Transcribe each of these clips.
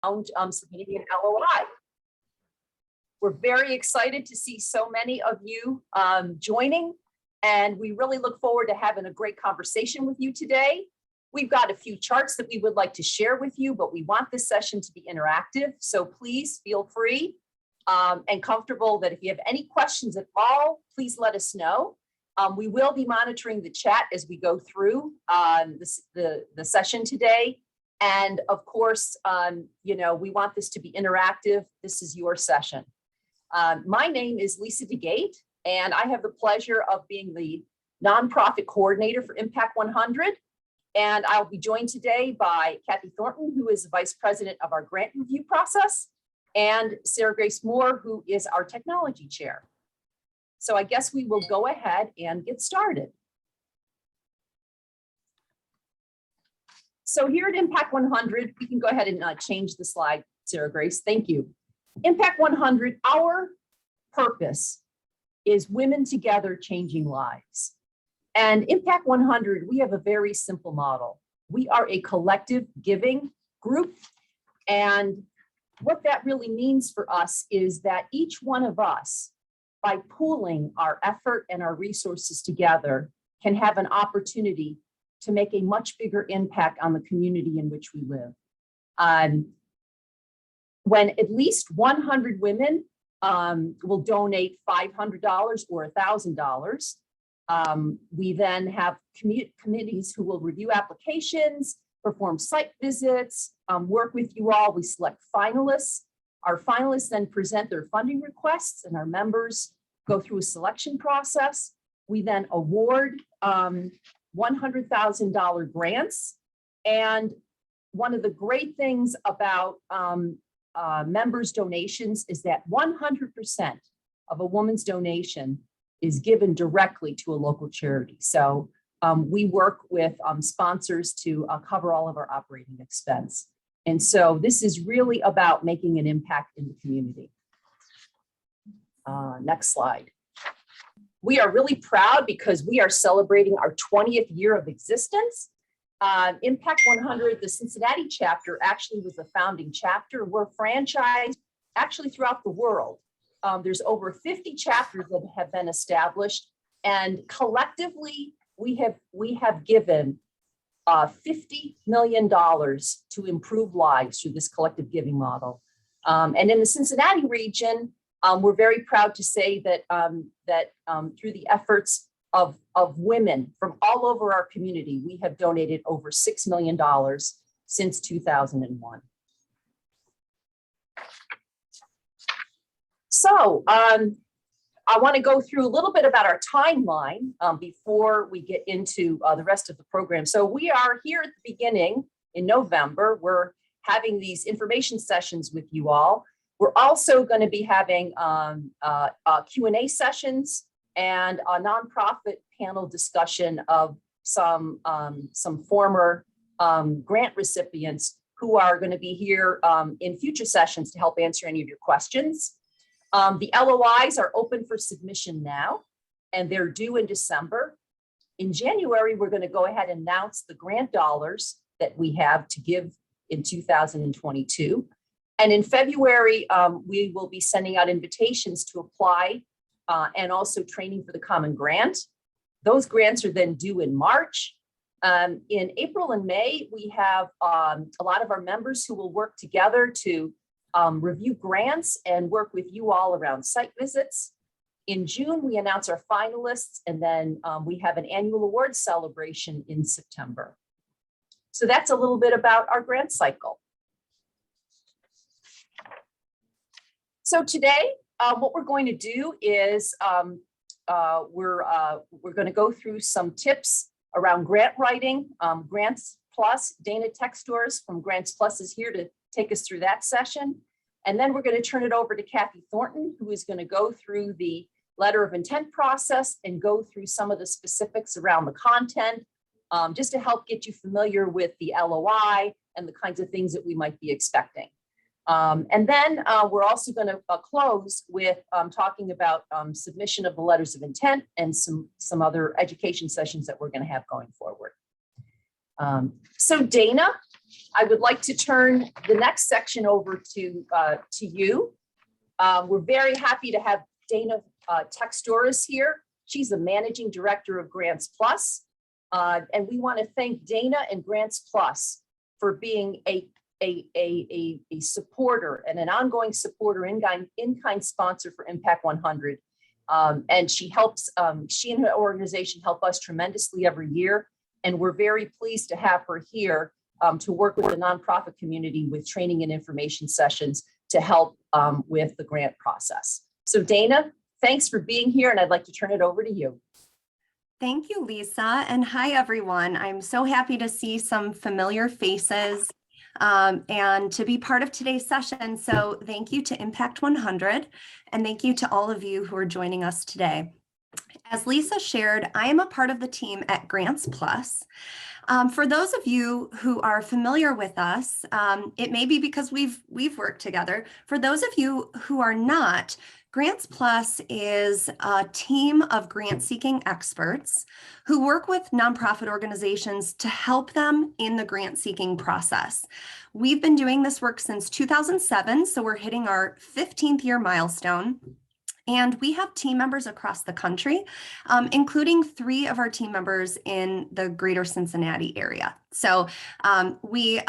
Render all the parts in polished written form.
submitting an LOI. We're very excited to see so many of you joining, and we really look forward to having a great conversation with you today. We've got a few charts that we would like to share with you, but we want this session to be interactive. So please feel free and comfortable that if you have any questions at all, please let us know. We will be monitoring the chat as we go through the session today. And of course, we want this to be interactive. This is your session. My name is Lisa DeGate, and I have the pleasure of being the nonprofit coordinator for Impact 100. And I'll be joined today by Kathy Thornton, who is the vice president of our grant review process, and Sarah Grace Moore, who is our technology chair. So I guess we will go ahead and get started. So here at Impact 100, we can go ahead and change the slide, Sarah Grace. Thank you. Impact 100, our purpose is women together changing lives. And Impact 100, we have a very simple model. We are a collective giving group. And what that really means for us is that each one of us, by pooling our effort and our resources together, can have an opportunity to make a much bigger impact on the community in which we live. When at least 100 women will donate $500 or $1,000, we then have committees who will review applications, perform site visits, work with you all. We select finalists. Our finalists then present their funding requests, and our members go through a selection process. We then award $100,000 grants. And one of the great things about members' donations is that 100% of a woman's donation is given directly to a local charity. So we work with sponsors to cover all of our operating expense. And so this is really about making an impact in the community. Next slide. We are really proud because we are celebrating our 20th year of existence. Impact 100, the Cincinnati chapter, actually was the founding chapter. We're franchised actually throughout the world. There's over 50 chapters that have been established, and collectively we have given $50 million to improve lives through this collective giving model. And in the Cincinnati region, we're very proud to say that through the efforts of women from all over our community, we have donated over $6 million since 2001. So I want to go through a little bit about our timeline before we get into the rest of the program. So we are here at the beginning in November. We're having these information sessions with you all. We're also going to be having Q&A sessions and a nonprofit panel discussion of some former grant recipients who are going to be here in future sessions to help answer any of your questions. The LOIs are open for submission now, and they're due in December. In January, we're going to go ahead and announce the grant dollars that we have to give in 2022. And in February, we will be sending out invitations to apply and also training for the Common Grant. Those grants are then due in March. In April and May, we have a lot of our members who will work together to review grants and work with you all around site visits. In June, we announce our finalists, and then we have an annual awards celebration in September. So that's a little bit about our grant cycle. So today, what we're going to do is we're going to go through some tips around grant writing. Grants Plus, Dana Textors from Grants Plus is here to take us through that session. And then we're going to turn it over to Kathy Thornton, who is going to go through the letter of intent process and go through some of the specifics around the content, just to help get you familiar with the LOI and the kinds of things that we might be expecting. And then we're also going to close with talking about submission of the letters of intent and some other education sessions that we're going to have going forward. So Dana, I would like to turn the next section over to you. We're very happy to have Dana Textoris here. She's the Managing Director of Grants Plus. And we want to thank Dana and Grants Plus for being a supporter and an ongoing supporter, in-kind sponsor for Impact 100. And she and her organization help us tremendously every year. And we're very pleased to have her here to work with the nonprofit community with training and information sessions to help with the grant process. So Dana, thanks for being here, and I'd like to turn it over to you. Thank you, Lisa, and hi, everyone. I'm so happy to see some familiar faces and to be part of today's session. So thank you to Impact 100, and thank you to all of you who are joining us today. As Lisa shared, I am a part of the team at Grants Plus. For those of you who are familiar with us, it may be because we've worked together. For those of you who are not, Grants Plus is a team of grant-seeking experts who work with nonprofit organizations to help them in the grant-seeking process. We've been doing this work since 2007, so we're hitting our 15th year milestone. And we have team members across the country, including 3 of our team members in the greater Cincinnati area. So we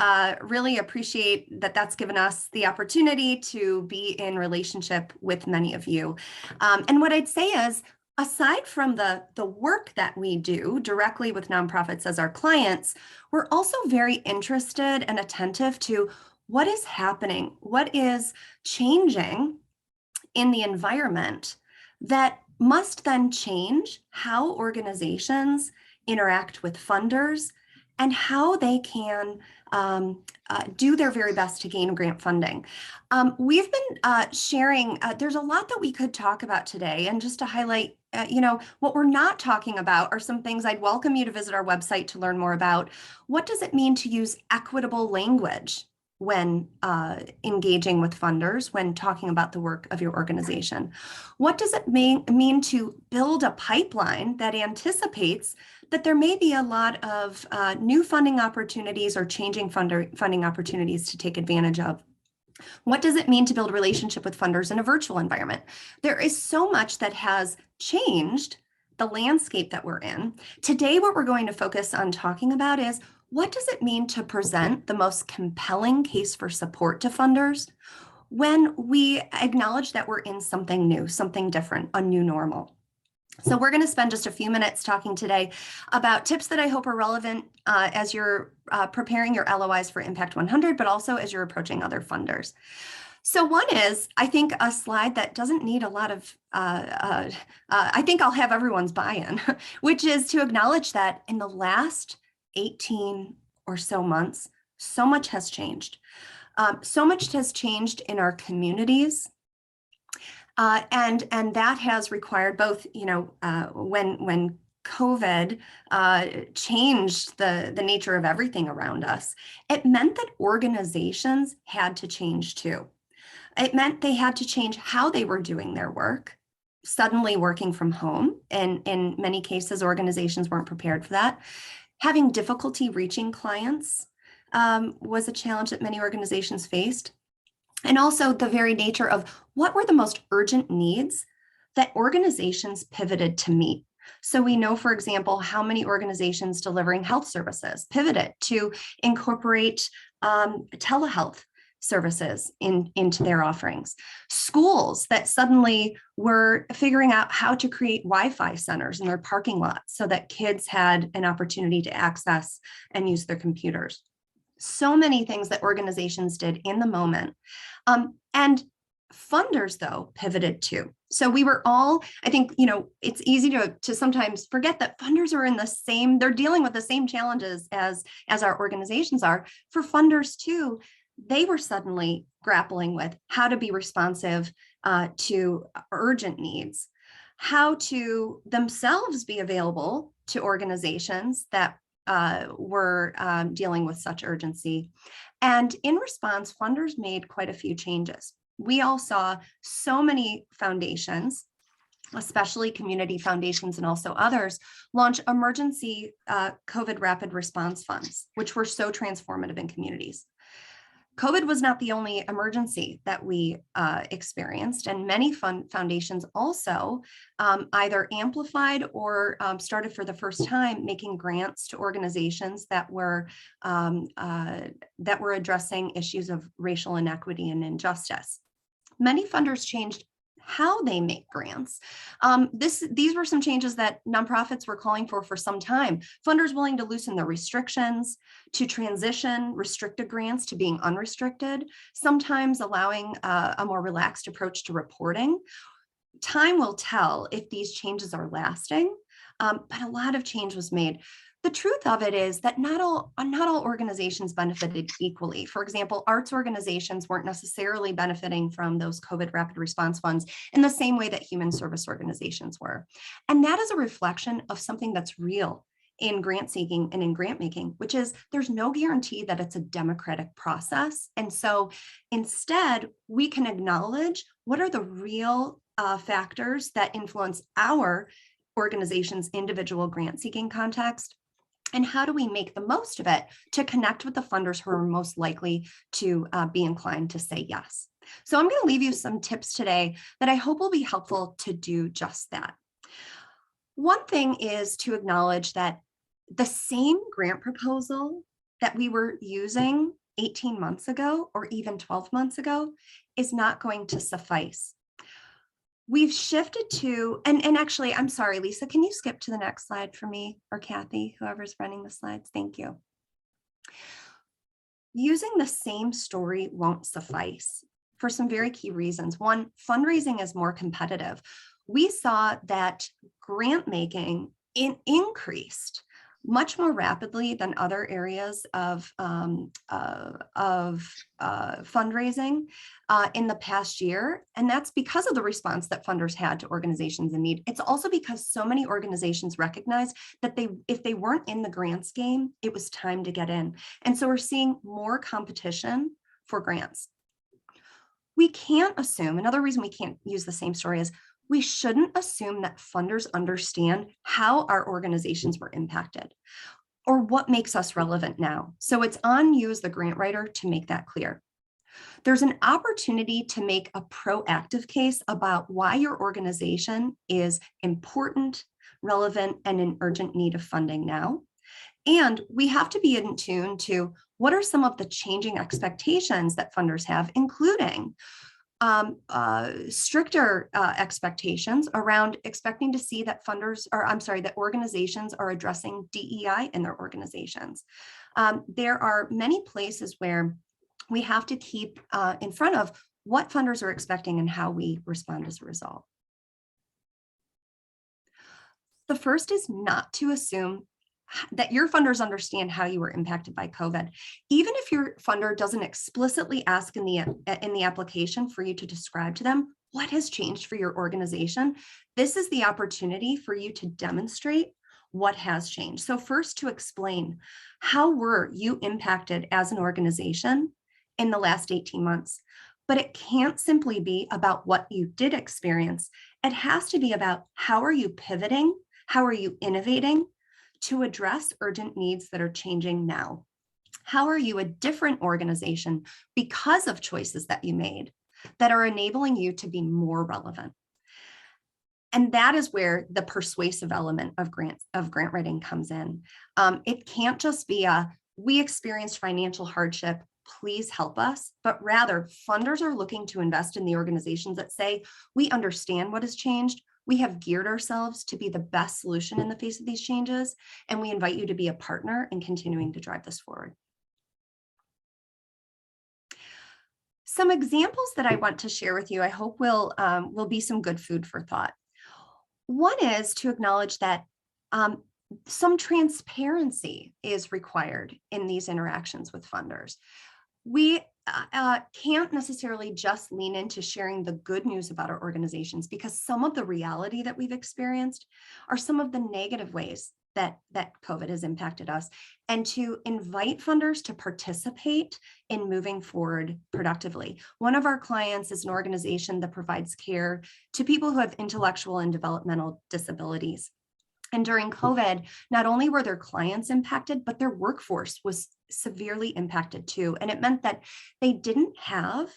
really appreciate that that's given us the opportunity to be in relationship with many of you. And what I'd say is, aside from the work that we do directly with nonprofits as our clients, we're also very interested and attentive to what is happening, what is changing in the environment that must then change how organizations interact with funders and how they can do their very best to gain grant funding. We've been sharing, there's a lot that we could talk about today, and just to highlight, what we're not talking about are some things I'd welcome you to visit our website to learn more about. What does it mean to use equitable language when engaging with funders, when talking about the work of your organization? What does it mean to build a pipeline that anticipates that there may be a lot of new funding opportunities or changing funding opportunities to take advantage of? What does it mean to build a relationship with funders in a virtual environment? There is so much that has changed the landscape that we're in. Today, what we're going to focus on talking about is, what does it mean to present the most compelling case for support to funders when we acknowledge that we're in something new, something different, a new normal? So we're going to spend just a few minutes talking today about tips that I hope are relevant as you're preparing your LOIs for Impact 100, but also as you're approaching other funders. So one is, I think, a slide that doesn't need a lot of, I think I'll have everyone's buy-in, which is to acknowledge that in the last 18 or so months, so much has changed. So much has changed in our communities. And that has required both, when COVID changed the nature of everything around us, it meant that organizations had to change too. It meant they had to change how they were doing their work, suddenly working from home. And in many cases, organizations weren't prepared for that. Having difficulty reaching clients was a challenge that many organizations faced. And also the very nature of what were the most urgent needs that organizations pivoted to meet. So we know, for example, how many organizations delivering health services pivoted to incorporate telehealth services into their offerings. Schools that suddenly were figuring out how to create Wi-Fi centers in their parking lots so that kids had an opportunity to access and use their computers. So many things that organizations did in the moment. And funders, though, pivoted too. So we were all, I think, it's easy to sometimes forget that funders are in the same, they're dealing with the same challenges as our organizations are. For funders too, they were suddenly grappling with how to be responsive to urgent needs, how to themselves be available to organizations that were dealing with such urgency. And in response, funders made quite a few changes. We all saw so many foundations especially community foundations and also others, launch emergency COVID rapid response funds, which were so transformative in communities. COVID was not the only emergency that we experienced, and many foundations also either amplified or started for the first time making grants to organizations that were addressing issues of racial inequity and injustice. Many funders changed how they make grants. These were some changes that nonprofits were calling for some time. Funders willing to loosen the restrictions, to transition restricted grants to being unrestricted, sometimes allowing a more relaxed approach to reporting. Time will tell if these changes are lasting, but a lot of change was made. The truth of it is that not all organizations benefited equally. For example, arts organizations weren't necessarily benefiting from those COVID rapid response funds in the same way that human service organizations were. And that is a reflection of something that's real in grant seeking and in grant making, which is there's no guarantee that it's a democratic process. And so instead, we can acknowledge what are the real factors that influence our organization's individual grant seeking context, and how do we make the most of it to connect with the funders who are most likely to be inclined to say yes. So I'm going to leave you some tips today that I hope will be helpful to do just that. One thing is to acknowledge that the same grant proposal that we were using 18 months ago or even 12 months ago is not going to suffice. We've shifted to, and actually, I'm sorry, Lisa, can you skip to the next slide for me, or Kathy, whoever's running the slides? Thank you. Using the same story won't suffice for some very key reasons. One, fundraising is more competitive. We saw that grant making increased much more rapidly than other areas of fundraising in the past year. And that's because of the response that funders had to organizations in need. It's also because so many organizations recognized that if they weren't in the grants game, it was time to get in. And so we're seeing more competition for grants. We can't assume, another reason we can't use the same story is we shouldn't assume that funders understand how our organizations were impacted or what makes us relevant now. So it's on you as the grant writer to make that clear. There's an opportunity to make a proactive case about why your organization is important, relevant, and in urgent need of funding now. And we have to be in tune to what are some of the changing expectations that funders have, including stricter expectations around expecting to see that that organizations are addressing DEI in their organizations. There are many places where we have to keep in front of what funders are expecting and how we respond as a result. The first is not to assume that your funders understand how you were impacted by COVID. Even if your funder doesn't explicitly ask in the application for you to describe to them what has changed for your organization, this is the opportunity for you to demonstrate what has changed. So first, to explain, how were you impacted as an organization in the last 18 months? But it can't simply be about what you did experience. It has to be about how are you pivoting? How are you innovating to address urgent needs that are changing now? How are you a different organization because of choices that you made that are enabling you to be more relevant? And that is where the persuasive element of grant writing comes in. It can't just be we experienced financial hardship, please help us, but rather funders are looking to invest in the organizations that say, we understand what has changed. We have geared ourselves to be the best solution in the face of these changes, and we invite you to be a partner in continuing to drive this forward. Some examples that I want to share with you, I hope will be some good food for thought. One is to acknowledge that some transparency is required in these interactions with funders. We can't necessarily just lean into sharing the good news about our organizations, because some of the reality that we've experienced are some of the negative ways that COVID has impacted us, and to invite funders to participate in moving forward productively. One of our clients is an organization that provides care to people who have intellectual and developmental disabilities. And during COVID, not only were their clients impacted, but their workforce was severely impacted too. And it meant that they didn't have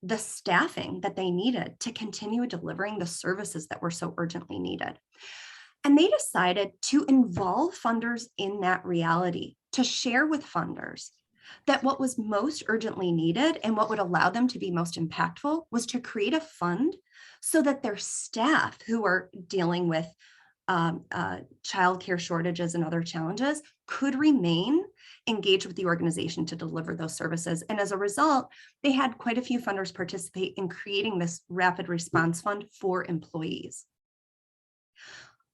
the staffing that they needed to continue delivering the services that were so urgently needed. And they decided to involve funders in that reality, to share with funders that what was most urgently needed and what would allow them to be most impactful was to create a fund so that their staff who are dealing with childcare shortages and other challenges could remain engaged with the organization to deliver those services. And as a result, they had quite a few funders participate in creating this rapid response fund for employees.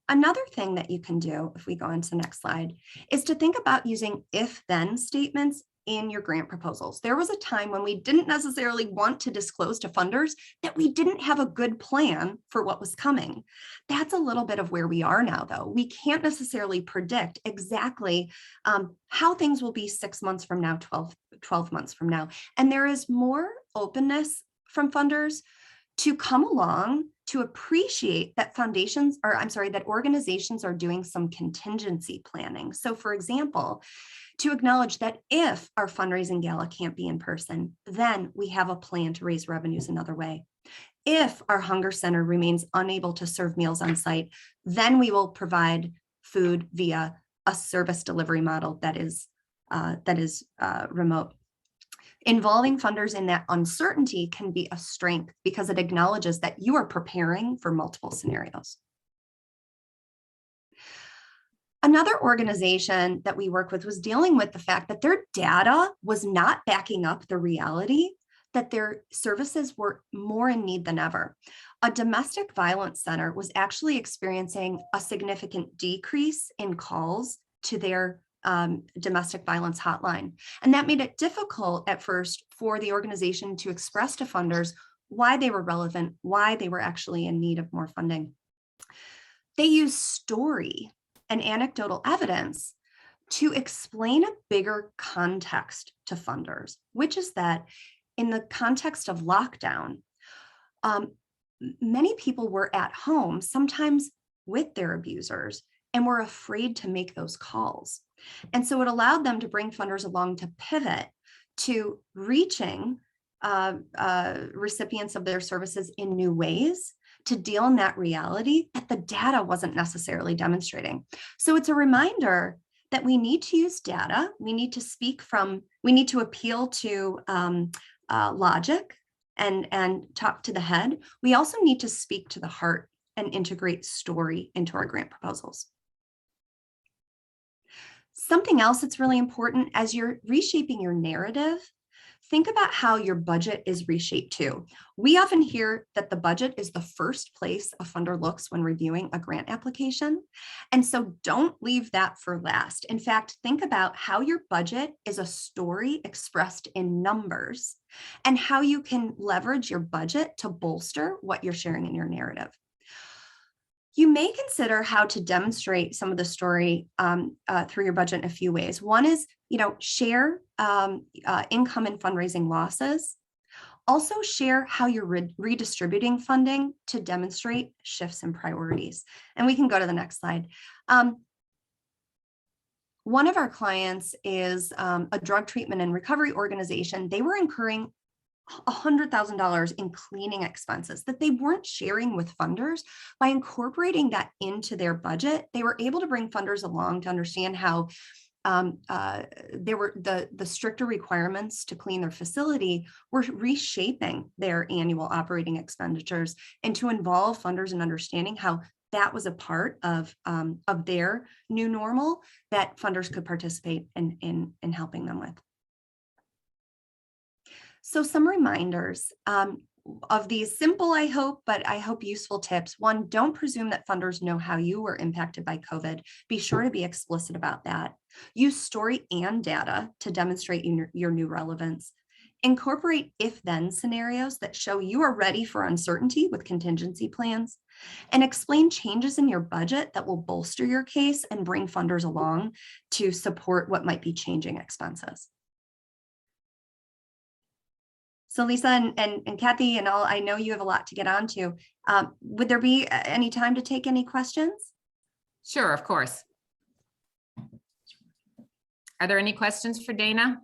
Another thing that you can do, if we go into the next slide, is to think about using if-then statements in your grant proposals. There was a time when we didn't necessarily want to disclose to funders that we didn't have a good plan for what was coming. That's a little bit of where we are now, though. We can't necessarily predict exactly how things will be 6 months from now, 12 months from now. And there is more openness from funders to come along to appreciate that that organizations are doing some contingency planning. So for example, to acknowledge that if our fundraising gala can't be in person, then we have a plan to raise revenues another way. If our hunger center remains unable to serve meals on site, then we will provide food via a service delivery model that is remote. Involving funders in that uncertainty can be a strength because it acknowledges that you are preparing for multiple scenarios. Another organization that we work with was dealing with the fact that their data was not backing up the reality that their services were more in need than ever. A domestic violence center was actually experiencing a significant decrease in calls to their domestic violence hotline. And that made it difficult at first for the organization to express to funders why they were relevant, why they were actually in need of more funding. They used story and anecdotal evidence to explain a bigger context to funders, which is that in the context of lockdown, many people were at home, sometimes with their abusers, and were afraid to make those calls. And so it allowed them to bring funders along to pivot to reaching recipients of their services in new ways to deal in that reality that the data wasn't necessarily demonstrating. So it's a reminder that we need to use data. We need to appeal to logic and talk to the head. We also need to speak to the heart and integrate story into our grant proposals. Something else that's really important as you're reshaping your narrative, think about how your budget is reshaped too. We often hear that the budget is the first place a funder looks when reviewing a grant application. And so don't leave that for last. In fact, think about how your budget is a story expressed in numbers and how you can leverage your budget to bolster what you're sharing in your narrative. You may consider how to demonstrate some of the story through your budget in a few ways. One is, share income and fundraising losses. Also share how you're redistributing funding to demonstrate shifts in priorities. And we can go to the next slide. One of our clients is a drug treatment and recovery organization. They were incurring $100,000 in cleaning expenses that they weren't sharing with funders. By incorporating that into their budget, they were able to bring funders along to understand how there were the stricter requirements to clean their facility were reshaping their annual operating expenditures, and to involve funders in understanding how that was a part of their new normal that funders could participate in helping them with. So some reminders of these simple, I hope useful tips. One, don't presume that funders know how you were impacted by COVID. Be sure to be explicit about that. Use story and data to demonstrate your new relevance. Incorporate if-then scenarios that show you are ready for uncertainty with contingency plans. and explain changes in your budget that will bolster your case and bring funders along to support what might be changing expenses. So Lisa and Kathy and all, I know you have a lot to get onto. Would there be any time to take any questions? Sure, of course. Are there any questions for Dana?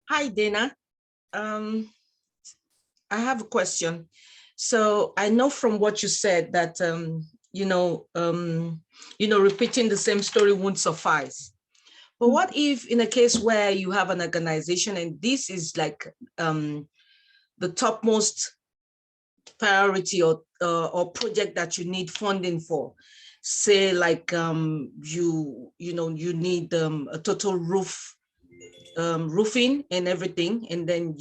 Hi, Dana. I have a question. So I know from what you said that, repeating the same story won't suffice. But what if in a case where you have an organization and this is like the topmost priority or project that you need funding for? Say like you need a total roofing and everything, and then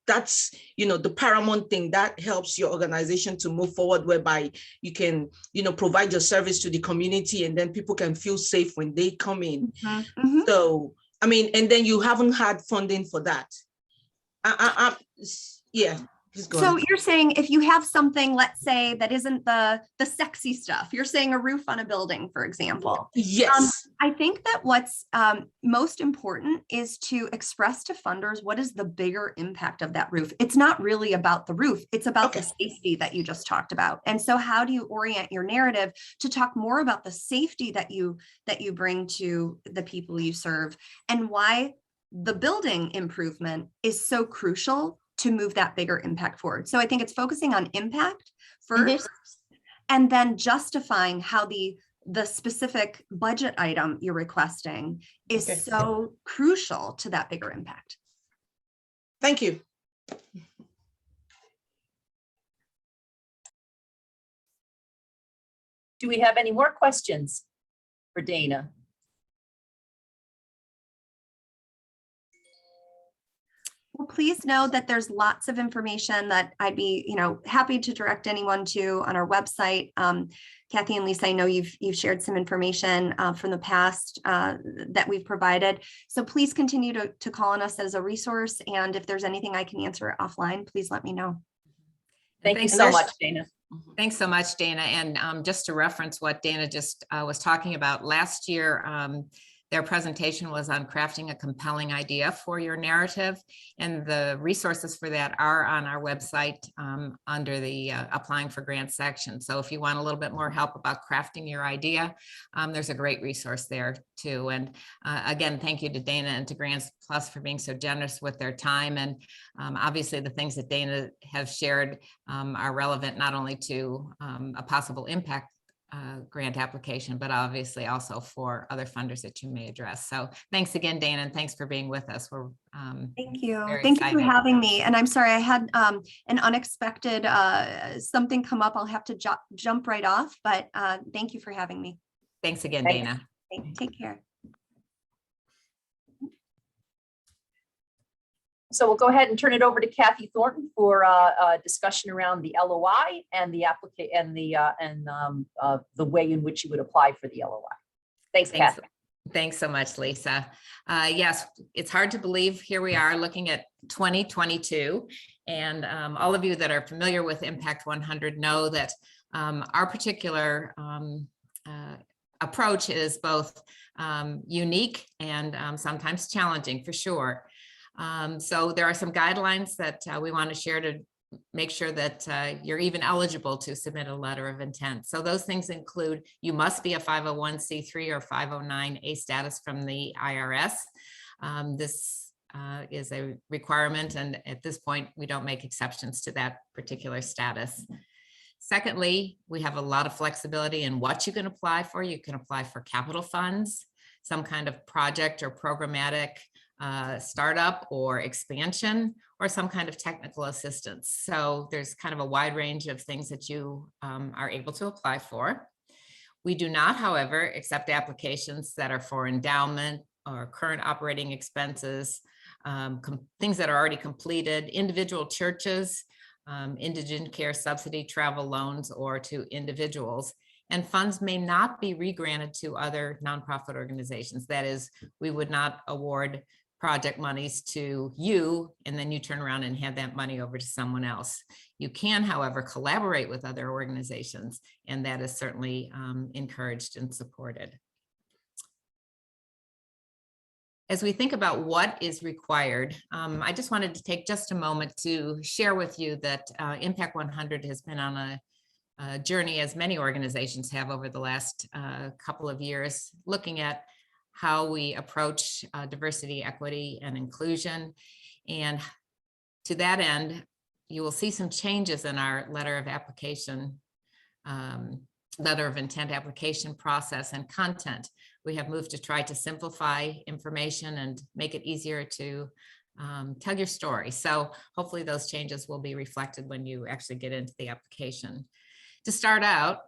that's the paramount thing that helps your organization to move forward, whereby you can provide your service to the community and then people can feel safe when they come in. Mm-hmm. So I mean, and then you haven't had funding for that. Yeah. So you're saying if you have something, let's say, that isn't the sexy stuff, you're saying a roof on a building, for example. Yes. I think that what's most important is to express to funders what is the bigger impact of that roof. It's not really about the roof. It's about the safety that you just talked about. And so how do you orient your narrative to talk more about the safety that you bring to the people you serve, and why the building improvement is so crucial to move that bigger impact forward. So I think it's focusing on impact first, and then justifying how the specific budget item you're requesting is so crucial to that bigger impact. Thank you. Do we have any more questions for Dana? Well, please know that there's lots of information that I'd be, happy to direct anyone to on our website. Kathy and Lisa, I know you've shared some information from the past that we've provided. So please continue to call on us as a resource. And if there's anything I can answer offline, please let me know. Thank you so much, Dana. Thanks so much, Dana. And just to reference what Dana just was talking about, last year, their presentation was on crafting a compelling idea for your narrative, and the resources for that are on our website under the applying for grants section. So if you want a little bit more help about crafting your idea, there's a great resource there too. And again, thank you to Dana and to Grants Plus for being so generous with their time. And obviously the things that Dana has shared are relevant not only to a possible impact grant application, but obviously also for other funders that you may address. So thanks again, Dana, and thanks for being with us. We're thank you for having me. And I'm sorry, I had an unexpected something come up. I'll have to jump right off, but thank you for having me. Thanks again, Dana. Take care. So we'll go ahead and turn it over to Kathy Thornton for a discussion around the LOI and the the way in which you would apply for the LOI. Thanks, Kathy. Thanks so much, Lisa. Yes, it's hard to believe here we are looking at 2022, and all of you that are familiar with Impact 100 know that our particular approach is both unique and sometimes challenging, for sure. So there are some guidelines that we want to share to make sure that you're even eligible to submit a letter of intent. So those things include, you must be a 501c3 or 509A status from the IRS. This is a requirement, and at this point, we don't make exceptions to that particular status. Secondly, we have a lot of flexibility in what you can apply for. You can apply for capital funds, some kind of project or programmatic startup or expansion, or some kind of technical assistance. So there's kind of a wide range of things that you are able to apply for. We do not, however, accept applications that are for endowment or current operating expenses, things that are already completed, individual churches, indigent care subsidy, travel loans, or to individuals. And funds may not be regranted to other nonprofit organizations. That is, we would not award project monies to you, and then you turn around and hand that money over to someone else. You can, however, collaborate with other organizations, and that is certainly encouraged and supported. As we think about what is required, I just wanted to take just a moment to share with you that Impact 100 has been on a journey, as many organizations have over the last couple of years, looking at how we approach diversity, equity, and inclusion. And to that end, you will see some changes in our letter of intent application process and content. We have moved to try to simplify information and make it easier to tell your story. So hopefully those changes will be reflected when you actually get into the application. To start out,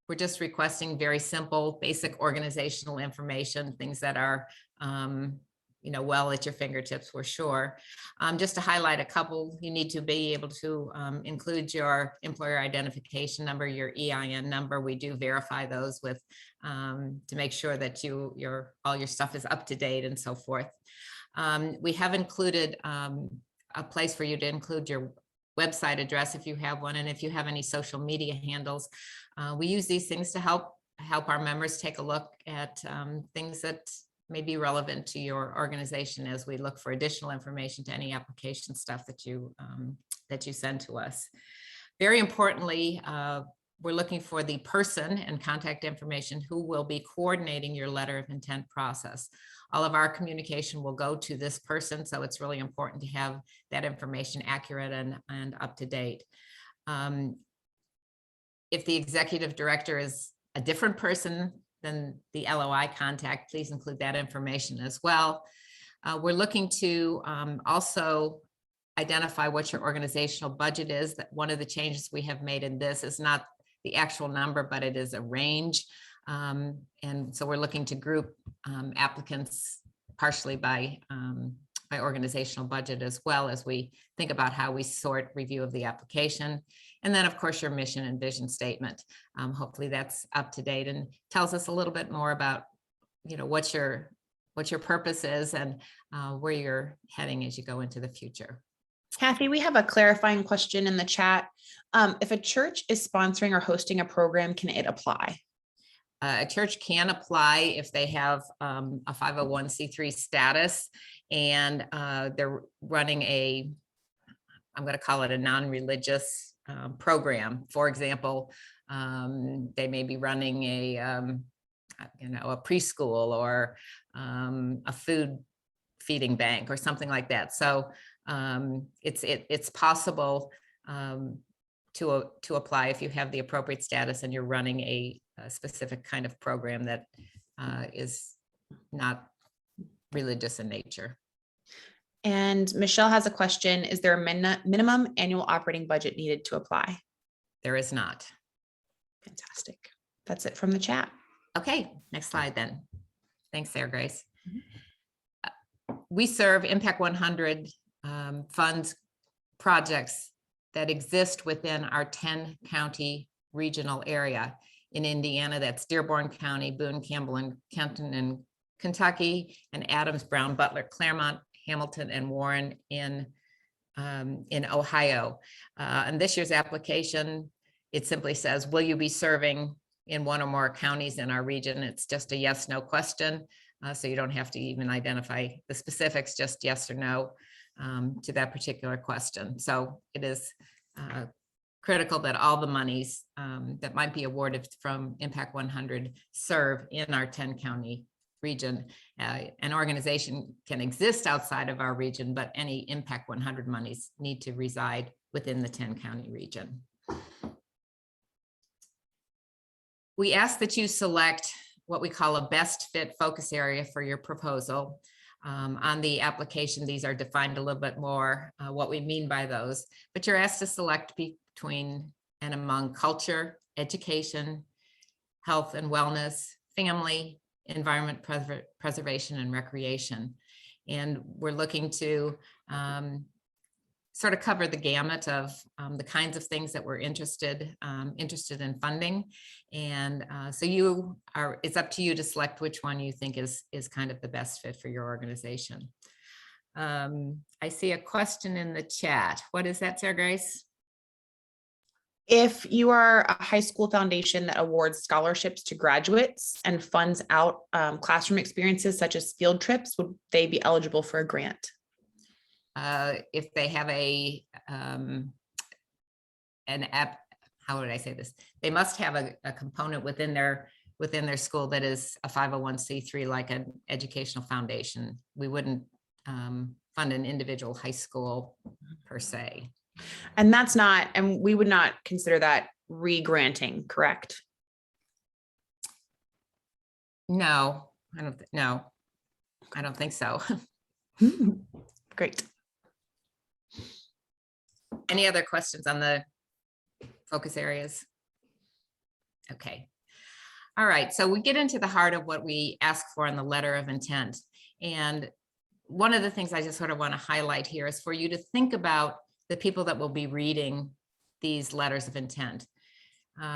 we're just requesting very simple, basic organizational information, things that are, well at your fingertips, we're sure. Just to highlight a couple, you need to be able to include your employer identification number, your EIN number. We do verify those with to make sure that all your stuff is up to date and so forth. We have included a place for you to include your website address if you have one, and if you have any social media handles. We use these things to help our members take a look at things that may be relevant to your organization as we look for additional information to any application stuff that you send to us. Very importantly, we're looking for the person and contact information who will be coordinating your letter of intent process. All of our communication will go to this person, so it's really important to have that information accurate and up to date. If the executive director is a different person than the LOI contact, please include that information as well. We're looking to also identify what your organizational budget is. That one of the changes we have made in this is not the actual number, but it is a range. And so we're looking to group applicants partially by organizational budget, as well as we think about how we sort review of the application. And then, of course, your mission and vision statement. Hopefully that's up to date and tells us a little bit more about, what your purpose is and where you're heading as you go into the future. Kathy, we have a clarifying question in the chat. If a church is sponsoring or hosting a program, can it apply? A church can apply if they have a 501c3 status and they're running I'm going to call it a non-religious program. For example, they may be running a preschool or a food feeding bank or something like that. So it's possible to apply if you have the appropriate status and you're running a specific kind of program that is not religious in nature. And Michelle has a question. Is there a minimum annual operating budget needed to apply? There is not. Fantastic. That's it from the chat. Okay, next slide then. Thanks there, Grace. We serve Impact 100 funds projects that exist within our 10-county regional area. In Indiana, that's Dearborn County, Boone, Campbell, and Kenton in Kentucky, and Adams, Brown, Butler, Claremont, Hamilton, and Warren in Ohio. And this year's application, it simply says, will you be serving in one or more counties in our region? It's just a yes, no question. So you don't have to even identify the specifics, just yes or no to that particular question. So it is critical that all the monies that might be awarded from Impact 100 serve in our 10-county region. An organization can exist outside of our region, but any Impact 100 monies need to reside within the 10-county region. We ask that you select what we call a best fit focus area for your proposal. On the application, these are defined a little bit more, what we mean by those, but you're asked to select between and among culture, education, health and wellness, family, environment preservation, and recreation. And we're looking to sort of cover the gamut of the kinds of things that we're interested in funding. And so it's up to you to select which one you think is kind of the best fit for your organization. I see a question in the chat. What is that, Sarah Grace? If you are a high school foundation that awards scholarships to graduates and funds out classroom experiences such as field trips, would they be eligible for a grant? If they have an app, how would I say this? They must have a component within their school that is a 501c3, like an educational foundation. We wouldn't fund an individual high school per se. And that's not, and we would not consider that re-granting, correct? No, I don't think so. Great. Any other questions on the focus areas? Okay. All right, so we get into the heart of what we ask for in the letter of intent. And one of the things I just sort of want to highlight here is for you to think about the people that will be reading these letters of intent.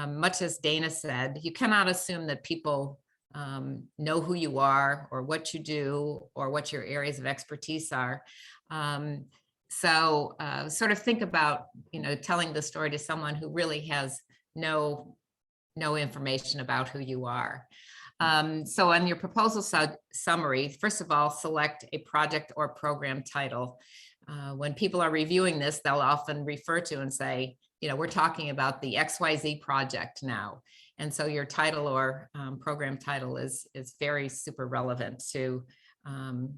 Much as Dana said, you cannot assume that people know who you are or what you do or what your areas of expertise are. So sort of think about, telling the story to someone who really has no information about who you are. So on your proposal summary, first of all, select a project or program title. When people are reviewing this, they'll often refer to and say, we're talking about the XYZ project now. And so your title or program title is very super relevant to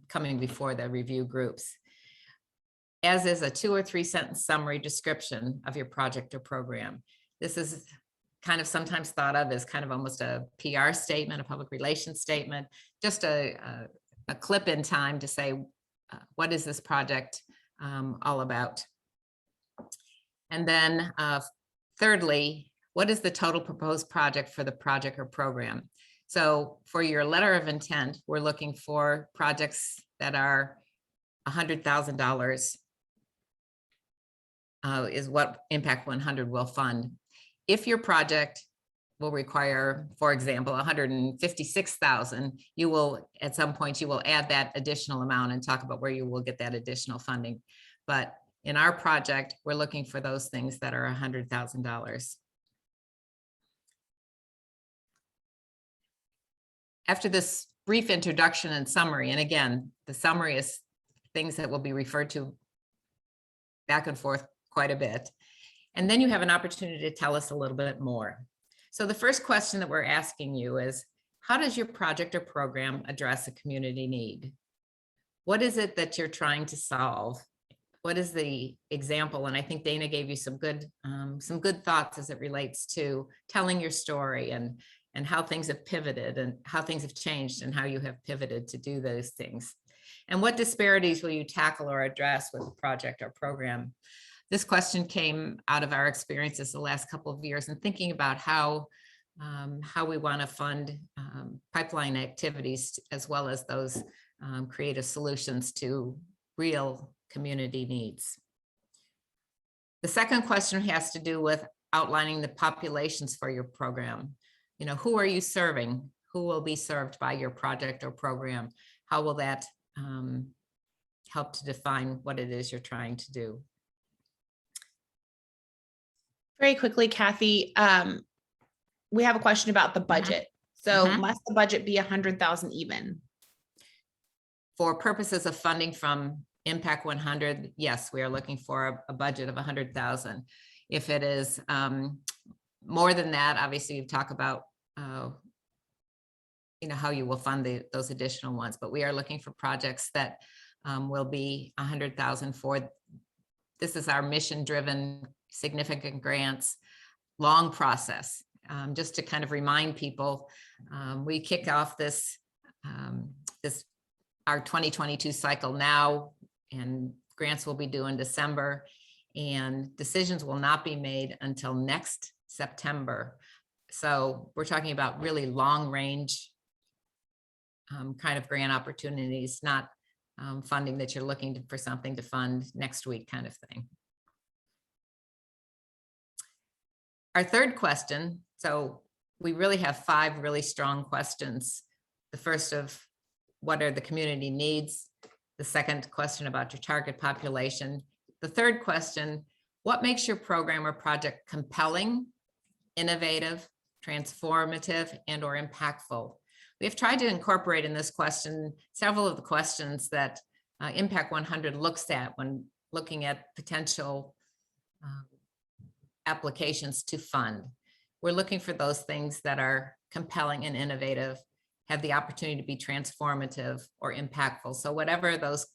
coming before the review groups. As is a 2 or 3 sentence summary description of your project or program. This is kind of sometimes thought of as kind of almost a PR statement, a public relations statement, just a clip in time to say, what is this project all about? And then thirdly, what is the total proposed project for the project or program? So for your letter of intent, we're looking for projects that are $100,000 is what Impact 100 will fund. If your project will require, for example, $156,000, you will, at some point, you will add that additional amount and talk about where you will get that additional funding. But in our project, we're looking for those things that are $100,000. After this brief introduction and summary, and again, the summary is things that will be referred to back and forth quite a bit. And then you have an opportunity to tell us a little bit more. So the first question that we're asking you is, how does your project or program address a community need? What is it that you're trying to solve? What is the example? And I think Dana gave you some good thoughts as it relates to telling your story and how things have pivoted and how things have changed and how you have pivoted to do those things. And what disparities will you tackle or address with the project or program? This question came out of our experiences the last couple of years and thinking about how we want to fund pipeline activities as well as those creative solutions to real community needs. The second question has to do with outlining the populations for your program. Who are you serving? Who will be served by your project or program? How will that help to define what it is you're trying to do? Very quickly, Kathy, we have a question about the budget. So must the budget be 100,000 even? For purposes of funding from Impact 100, yes, we are looking for a budget of 100,000. If it is more than that, obviously you talk about how you will fund those additional ones, but we are looking for projects that will be 100,000 for. This is our mission-driven, significant grants, long process. Just to kind of remind people, we kick off our 2022 cycle now, and grants will be due in December, and decisions will not be made until next September. So we're talking about really long range kind of grant opportunities, not funding that you're looking for something to fund next week kind of thing. Our third question, so we really have 5 really strong questions. The first of what are the community needs? The second question about your target population. The third question, what makes your program or project compelling, innovative, transformative, and or impactful? We have tried to incorporate in this question several of the questions that Impact 100 looks at when looking at potential applications to fund. We're looking for those things that are compelling and innovative, have the opportunity to be transformative or impactful. So whatever those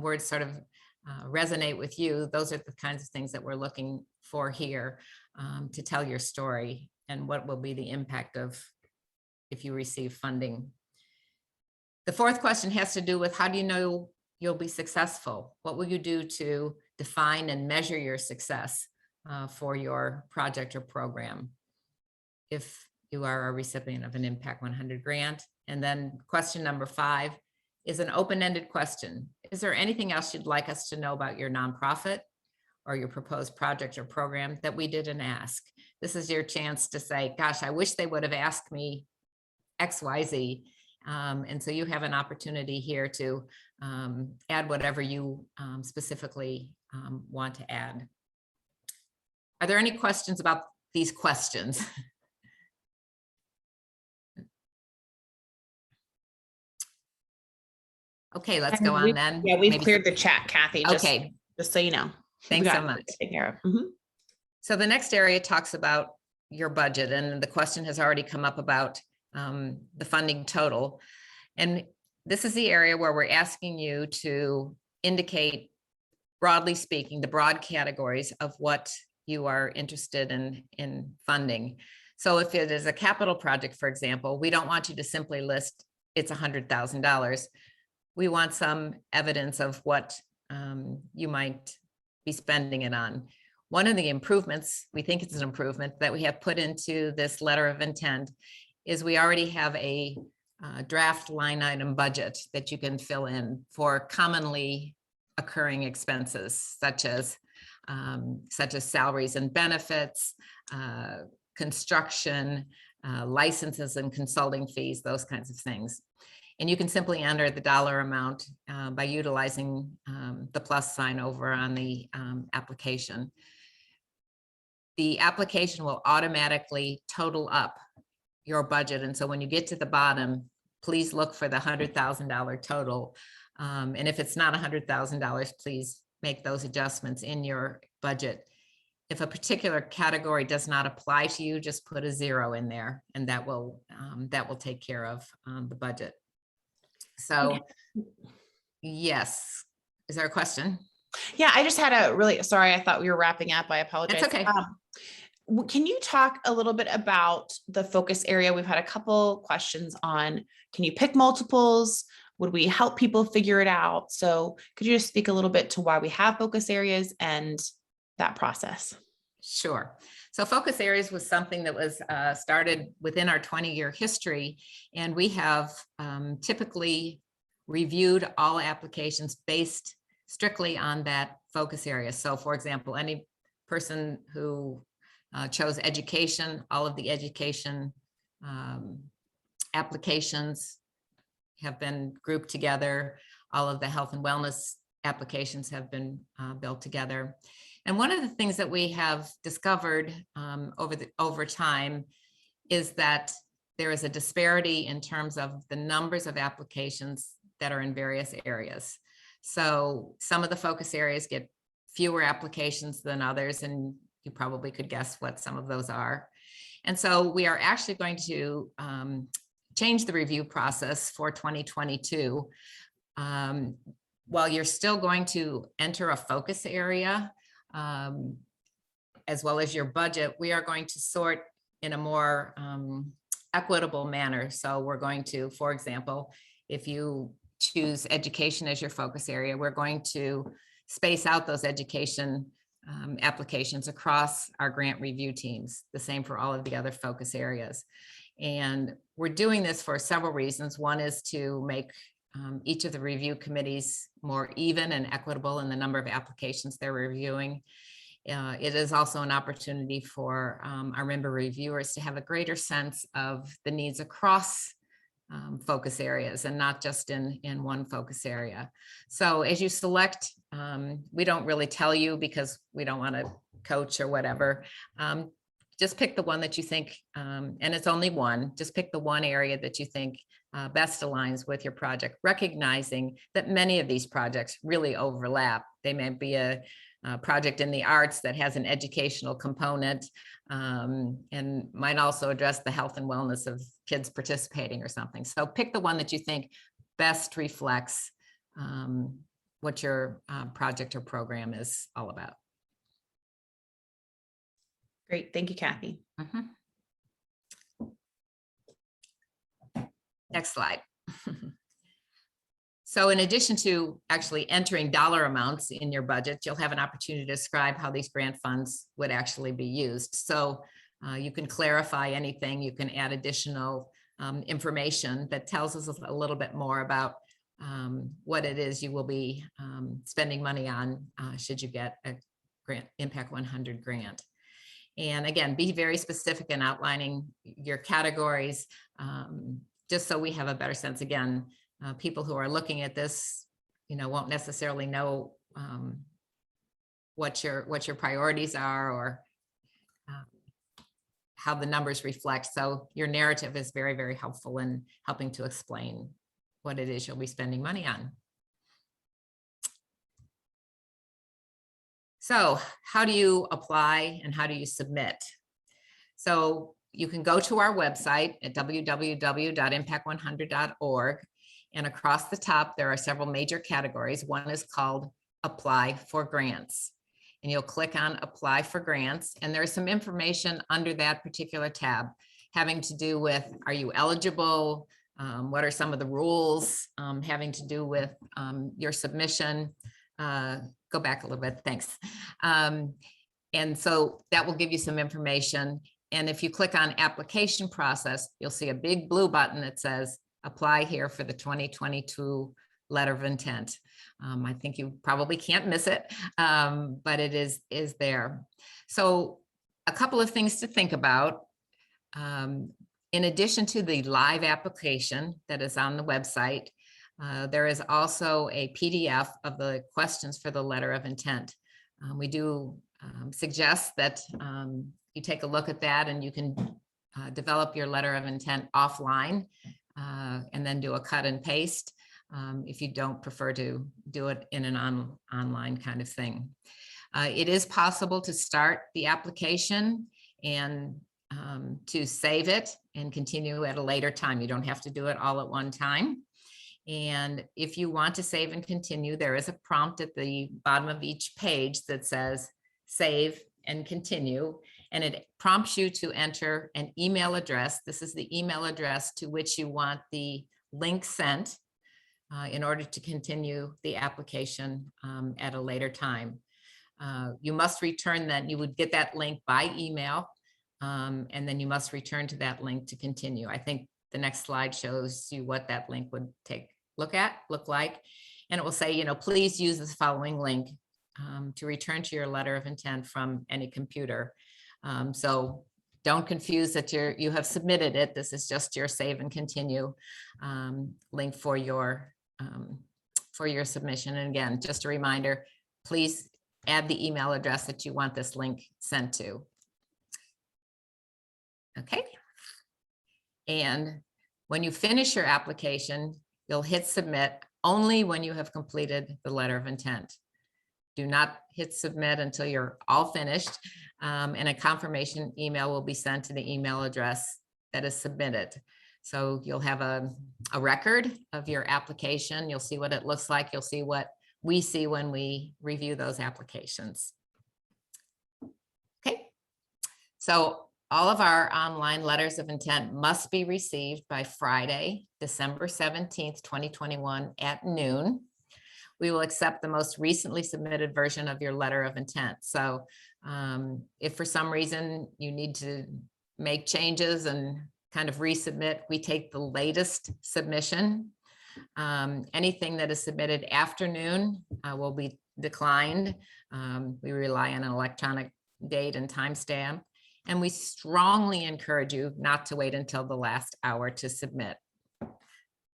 words sort of resonate with you, those are the kinds of things that we're looking for here to tell your story and what will be the impact of if you receive funding. The fourth question has to do with how do you know you'll be successful? What will you do to define and measure your success for your project or program if you are a recipient of an Impact 100 grant? And then question number 5 is an open-ended question. Is there anything else you'd like us to know about your nonprofit or your proposed project or program that we didn't ask? This is your chance to say, gosh, I wish they would have asked me X, Y, Z. And so you have an opportunity here to add whatever you specifically want to add. Are there any questions about these questions? Okay, let's go on then. Yeah, we've Maybe cleared the chat, Kathy. Okay, Just so you know. thanks We so got it much. taken care of. Mhm. So the next area talks about your budget, and the question has already come up about the funding total. And this is the area where we're asking you to indicate, broadly speaking, the broad categories of what you are interested in funding. So if it is a capital project, for example, we don't want you to simply list it's $100,000. We want some evidence of what you might be spending it on. One of the improvements, we think it's an improvement that we have put into this letter of intent is we already have a draft line item budget that you can fill in for commonly occurring expenses, such as salaries and benefits, construction, licenses and consulting fees, those kinds of things. And you can simply enter the dollar amount by utilizing the plus sign over on the application. The application will automatically total up your budget. And so when you get to the bottom, please look for the $100,000 total. And if it's not $100,000, please make those adjustments in your budget. If a particular category does not apply to you, just put a 0 in there, and that will take care of the budget. So, yes, is there a question? Yeah, I just had sorry, I thought we were wrapping up. I apologize. That's okay. Can you talk a little bit about the focus area? We've had a couple questions on, can you pick multiples? Would we help people figure it out? So could you just speak a little bit to why we have focus areas and that process? Sure. So focus areas was something that was started within our 20-year history, and we have typically reviewed all applications based strictly on that focus area. So for example, any person who chose education, all of the education applications have been grouped together. All of the health and wellness applications have been built together. And one of the things that we have discovered over time is that there is a disparity in terms of the numbers of applications that are in various areas. So some of the focus areas get fewer applications than others, and you probably could guess what some of those are. And so we are actually going to change the review process for 2022. While you're still going to enter a focus area, as well as your budget, we are going to sort in a more equitable manner. So we're going to, for example, if you choose education as your focus area, we're going to space out those education applications across our grant review teams, the same for all of the other focus areas. And we're doing this for several reasons. One is to make each of the review committees more even and equitable in the number of applications they're reviewing. It is also an opportunity for our member reviewers to have a greater sense of the needs across focus areas and not just in one focus area. So as you select, we don't really tell you because we don't want to coach or whatever. Just pick the one that you think, and it's only one, just pick the one area that you think best aligns with your project, recognizing that many of these projects really overlap. They may be a project in the arts that has an educational component, and might also address the health and wellness of kids participating or something. So pick the one that you think best reflects what your project or program is all about. Great. Thank you, Kathy. Mhm. Next slide. So in addition to actually entering dollar amounts in your budget, you'll have an opportunity to describe how these grant funds would actually be used. So you can clarify anything, you can add additional information that tells us a little bit more about what it is you will be spending money on should you get a grant, Impact 100 grant. And again, be very specific in outlining your categories, just so we have a better sense. Again, people who are looking at this, won't necessarily know what your priorities are or how the numbers reflect. So your narrative is very, very helpful in helping to explain what it is you'll be spending money on. So how do you apply and how do you submit? So you can go to our website at www.impact100.org, and across the top, there are several major categories. One is called Apply for Grants, and you'll click on Apply for Grants, and there's some information under that particular tab having to do with, are you eligible? What are some of the rules having to do with your submission? Go back a little bit, thanks. And so that will give you some information. And if you click on application process, you'll see a big blue button that says apply here for the 2022 letter of intent. I think you probably can't miss it, but it is there. So a couple of things to think about. In addition to the live application that is on the website, there is also a PDF of the questions for the letter of intent. We do suggest that you take a look at that, and you can develop your letter of intent offline and then do a cut and paste if you don't prefer to do it in an online kind of thing. It is possible to start the application and to save it and continue at a later time. You don't have to do it all at one time. And if you want to save and continue, there is a prompt at the bottom of each page that says save and continue. And it prompts you to enter an email address. This is the email address to which you want the link sent in order to continue the application at a later time. You must return that. You would get that link by email, and then you must return to that link to continue. I think the next slide shows you what that link would look like, and it will say, please use this following link to return to your letter of intent from any computer. So don't confuse that you have submitted it. This is just your save and continue link for your submission. And again, just a reminder, please add the email address that you want this link sent to. Okay. And when you finish your application, you'll hit submit only when you have completed the letter of intent. Do not hit submit until you're all finished, and a confirmation email will be sent to the email address that is submitted. So you'll have a record of your application. You'll see what it looks like. You'll see what we see when we review those applications. Okay, so all of our online letters of intent must be received by Friday, December 17th, 2021 at noon. We will accept the most recently submitted version of your letter of intent. So if for some reason you need to make changes and kind of resubmit, we take the latest submission. Anything that is submitted after noon will be declined. We rely on an electronic date and timestamp. And we strongly encourage you not to wait until the last hour to submit.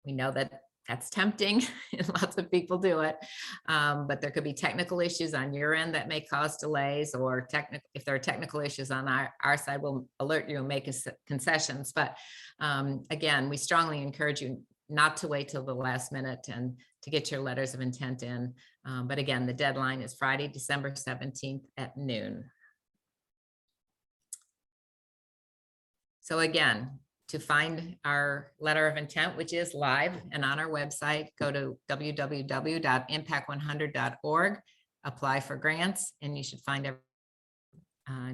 We know that that's tempting and lots of people do it. But there could be technical issues on your end that may cause delays, or if there are technical issues on our side, we'll alert you and make concessions. But again, we strongly encourage you not to wait till the last minute and to get your letters of intent in. But again, the deadline is Friday, December 17th at noon. So again, to find our letter of intent, which is live and on our website, go to www.impact100.org, apply for grants, and you should find every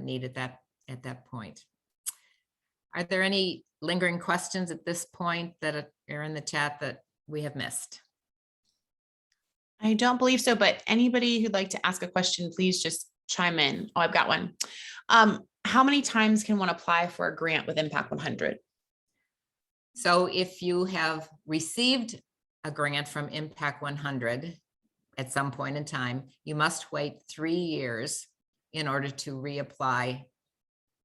need at that point. Are there any lingering questions at this point that are in the chat that we have missed? I don't believe so, but anybody who'd like to ask a question, please just chime in. Oh, I've got one. How many times can one apply for a grant with Impact 100? So if you have received a grant from Impact 100 at some point in time, you must wait 3 years in order to reapply.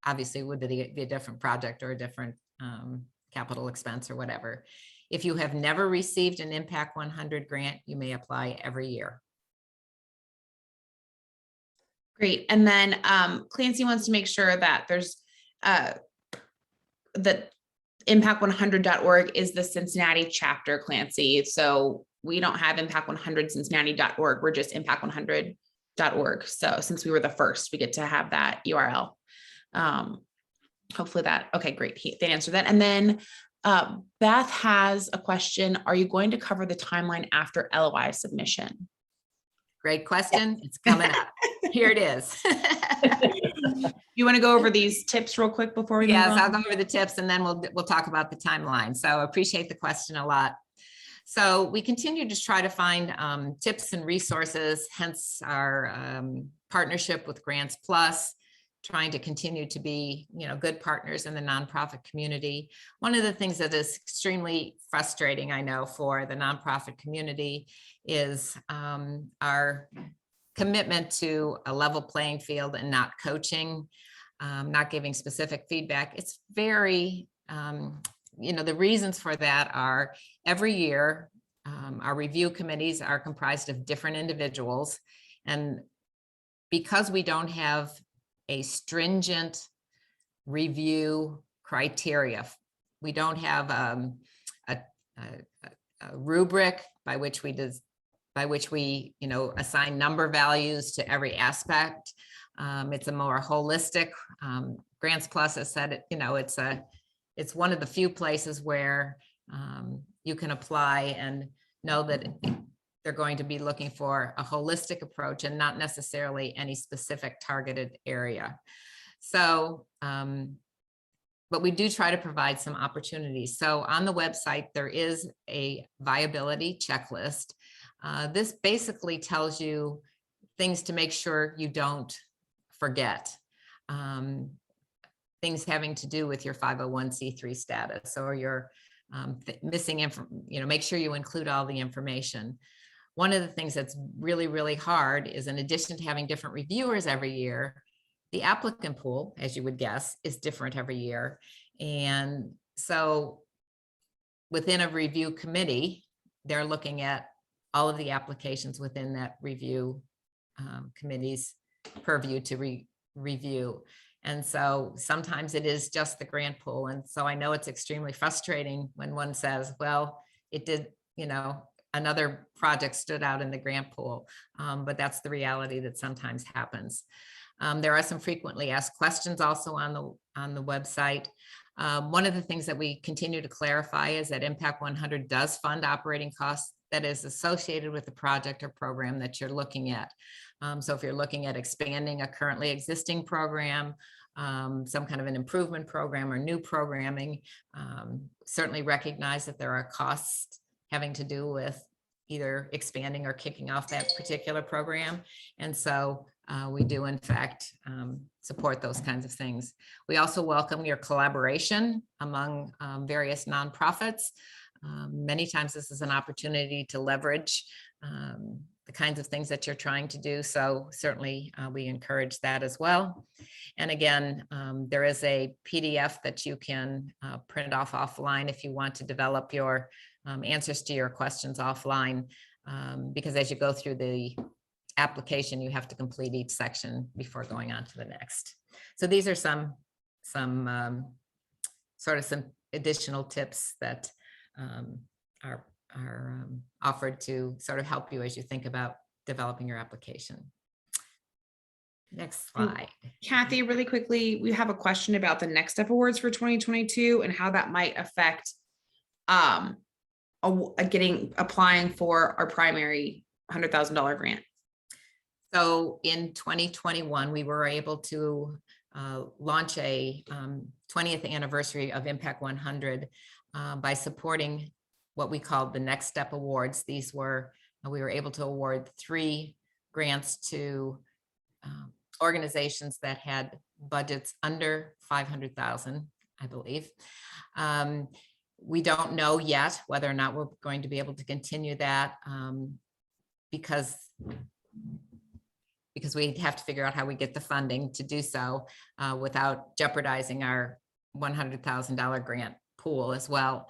Obviously, it would be a different project or a different capital expense or whatever. If you have never received an Impact 100 grant, you may apply every year. Great. And then Clancy wants to make sure that there's that impact100.org is the Cincinnati chapter, Clancy. So we don't have impact100cincinnati.org. We're just impact100.org. So since we were the first, we get to have that URL. Hopefully that, okay, great. They answered that. And then Beth has a question. Are you going to cover the timeline after LOI submission? Great question. It's coming up. Here it is. You want to go over these tips real quick before we Yes, move on? I'll go over the tips and then we'll talk about the timeline. So I appreciate the question a lot. So we continue to try to find tips and resources, hence our partnership with Grants Plus, trying to continue to be, good partners in the nonprofit community. One of the things that is extremely frustrating, I know, for the nonprofit community is our commitment to a level playing field and not coaching, not giving specific feedback. It's very, the reasons for that are every year, our review committees are comprised of different individuals. And because we don't have a stringent review criteria, we don't have a rubric by which we assign number values to every aspect. It's a more holistic. Grants Plus has said it's one of the few places where you can apply and know that they're going to be looking for a holistic approach and not necessarily any specific targeted area. So, but we do try to provide some opportunities. So on the website, there is a viability checklist. This basically tells you things to make sure you don't forget. Things having to do with your 501c3 status or your missing info, make sure you include all the information. One of the things that's really, really hard is, in addition to having different reviewers every year, the applicant pool, as you would guess, is different every year. And so within a review committee, they're looking at all of the applications within that review committee's purview to review. And so sometimes it is just the grant pool. And so I know it's extremely frustrating when one says, well, it did, another project stood out in the grant pool, but that's the reality that sometimes happens. There are some frequently asked questions also on the website. One of the things that we continue to clarify is that Impact 100 does fund operating costs that is associated with the project or program that you're looking at. So if you're looking at expanding a currently existing program, some kind of an improvement program or new programming, certainly recognize that there are costs having to do with either expanding or kicking off that particular program. And so we do, in fact, support those kinds of things. We also welcome your collaboration among various nonprofits. Many times this is an opportunity to leverage the kinds of things that you're trying to do. So certainly we encourage that as well. And again, there is a PDF that you can print off offline if you want to develop your answers to your questions offline, because as you go through the application, you have to complete each section before going on to the next. So these are some additional tips that are offered to sort of help you as you think about developing your application. Next slide. Kathy, really quickly, we have a question about the Next Step Awards for 2022 and how that might affect applying for our primary $100,000 grant. So in 2021, we were able to launch a 20th anniversary of Impact 100 by supporting what we called the Next Step Awards. These were, we were able to award 3 grants to organizations that had budgets under 500,000, I believe. We don't know yet whether or not we're going to be able to continue that because we have to figure out how we get the funding to do so without jeopardizing our $100,000 grant pool as well.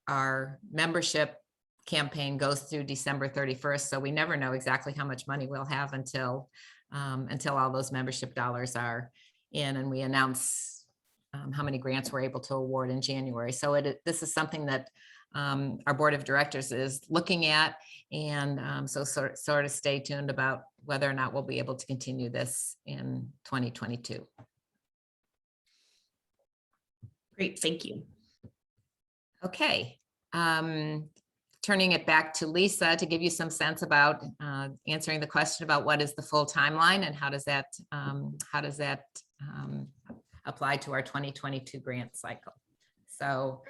Our membership campaign goes through December 31st, so we never know exactly how much money we'll have until all those membership dollars are in, and we announce how many grants we're able to award in January. So this is something that our board of directors is looking at, and so sort of stay tuned about whether or not we'll be able to continue this in 2022. Great, thank you. Okay, turning it back to Lisa to give you some sense about answering the question about what is the full timeline and how does that apply to our 2022 grant cycle. So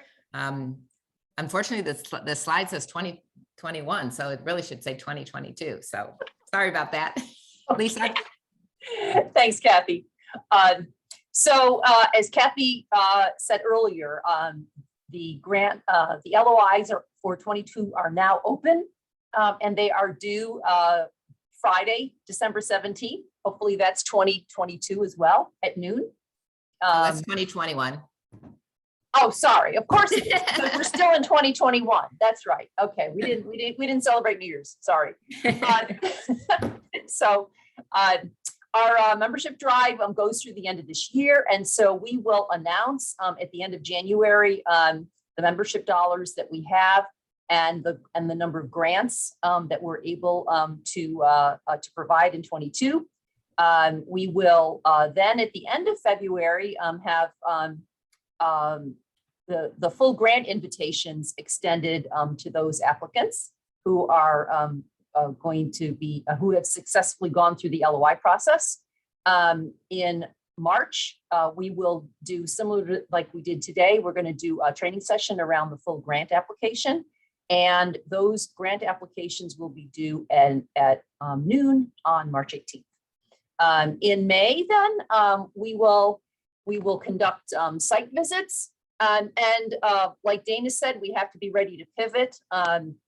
unfortunately, the slide says 2021, so it really should say 2022. So sorry about that. Lisa. Thanks, Kathy. So as Kathy said earlier, the grant, the LOIs for 22 are now open, and they are due Friday, December 17th. Hopefully that's 2022 as well at noon. That's 2021. Oh, sorry. Of course it is. We're still in 2021. That's right. Okay, we didn't celebrate New Year's. Sorry. So our membership drive goes through the end of this year, and so we will announce at the end of January the membership dollars that we have and the number of grants that we're able to provide in 22. We will then at the end of February have the full grant invitations extended to those applicants who are going to be who have successfully gone through the LOI process. In March, we will do similar to like we did today. We're going to do a training session around the full grant application, and those grant applications will be due at noon on March 18th. In May, then we will conduct site visits. And like Dana said, we have to be ready to pivot.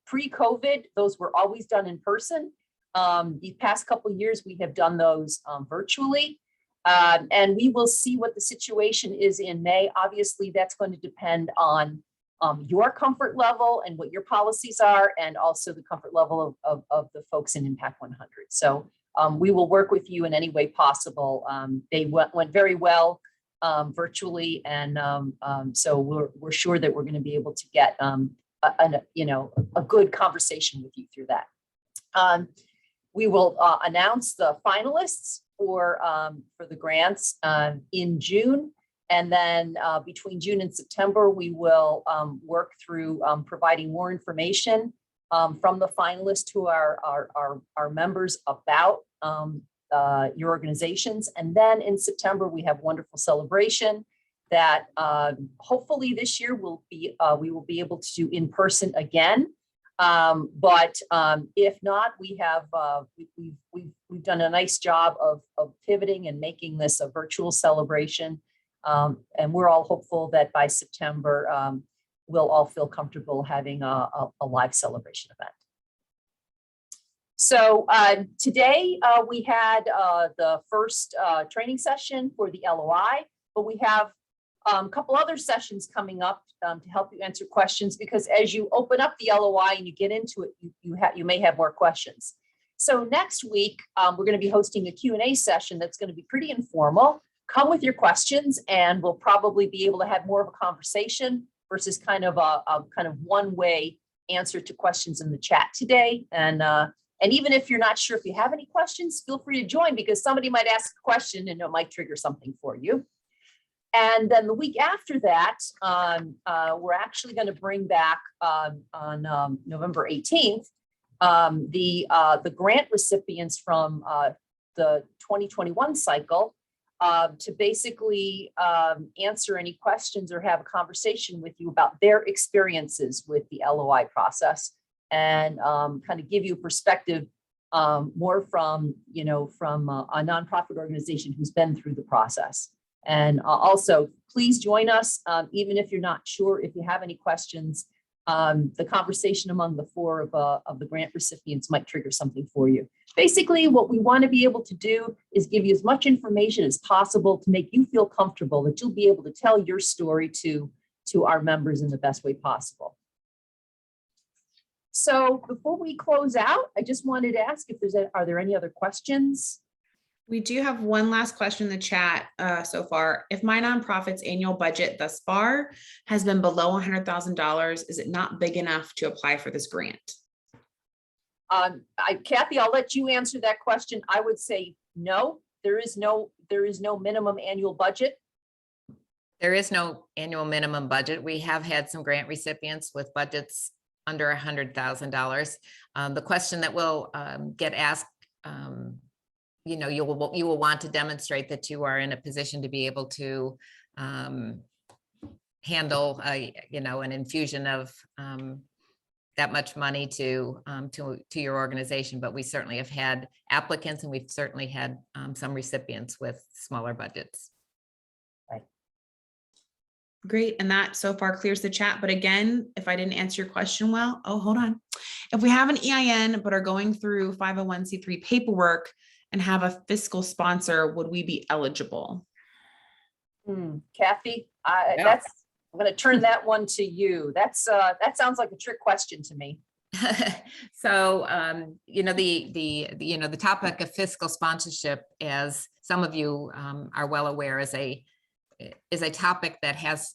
Pre-COVID, those were always done in person. The past couple of years, we have done those virtually. And we will see what the situation is in May. Obviously, that's going to depend on your comfort level and what your policies are, and also the comfort level of the folks in Impact 100. So we will work with you in any way possible. They went very well virtually, and so we're sure that we're going to be able to get a good conversation with you through that. We will announce the finalists for the grants in June, and then between June and September we will work through providing more information from the finalists to our members about your organizations. And then in September, we have wonderful celebration that hopefully this year we will be able to do in person again. But if not, we have we've done a nice job of pivoting and making this a virtual celebration. And we're all hopeful that by September, we'll all feel comfortable having a live celebration event. So today we had the first training session for the LOI, but we have couple other sessions coming up to help you answer questions, because as you open up the LOI and you get into it, you may have more questions. So next week, we're going to be hosting a Q&A session that's going to be pretty informal. Come with your questions and we'll probably be able to have more of a conversation versus kind of a one-way answer to questions in the chat today. And even if you're not sure if you have any questions, feel free to join, because somebody might ask a question and it might trigger something for you. And then the week after that, we're actually going to bring back on November 18th, the grant recipients from the 2021 cycle to basically answer any questions or have a conversation with you about their experiences with the LOI process, and kind of give you a perspective more from a nonprofit organization who's been through the process. And also, please join us, even if you're not sure, if you have any questions. The conversation among the four of the grant recipients might trigger something for you. Basically, what we want to be able to do is give you as much information as possible to make you feel comfortable that you'll be able to tell your story to our members in the best way possible. So before we close out, I just wanted to ask if are there any other questions? We do have one last question in the chat so far. If my nonprofit's annual budget thus far has been below $100,000, is it not big enough to apply for this grant? Kathy, I'll let you answer that question. I would say no. There is no minimum annual budget. There is no annual minimum budget. We have had some grant recipients with budgets under $100,000. The question that will get asked, you will want to demonstrate that you are in a position to be able to handle an infusion of that much money to your organization. But we certainly have had applicants, and we've certainly had some recipients with smaller budgets. Right. Great, and that so far clears the chat. But again, if I didn't answer your question well, hold on. If we have an EIN but are going through 501c3 paperwork and have a fiscal sponsor, would we be eligible? Kathy, I'm going to turn that one to you. That sounds like a trick question to me. So, the topic of fiscal sponsorship, as some of you are well aware, is a topic that has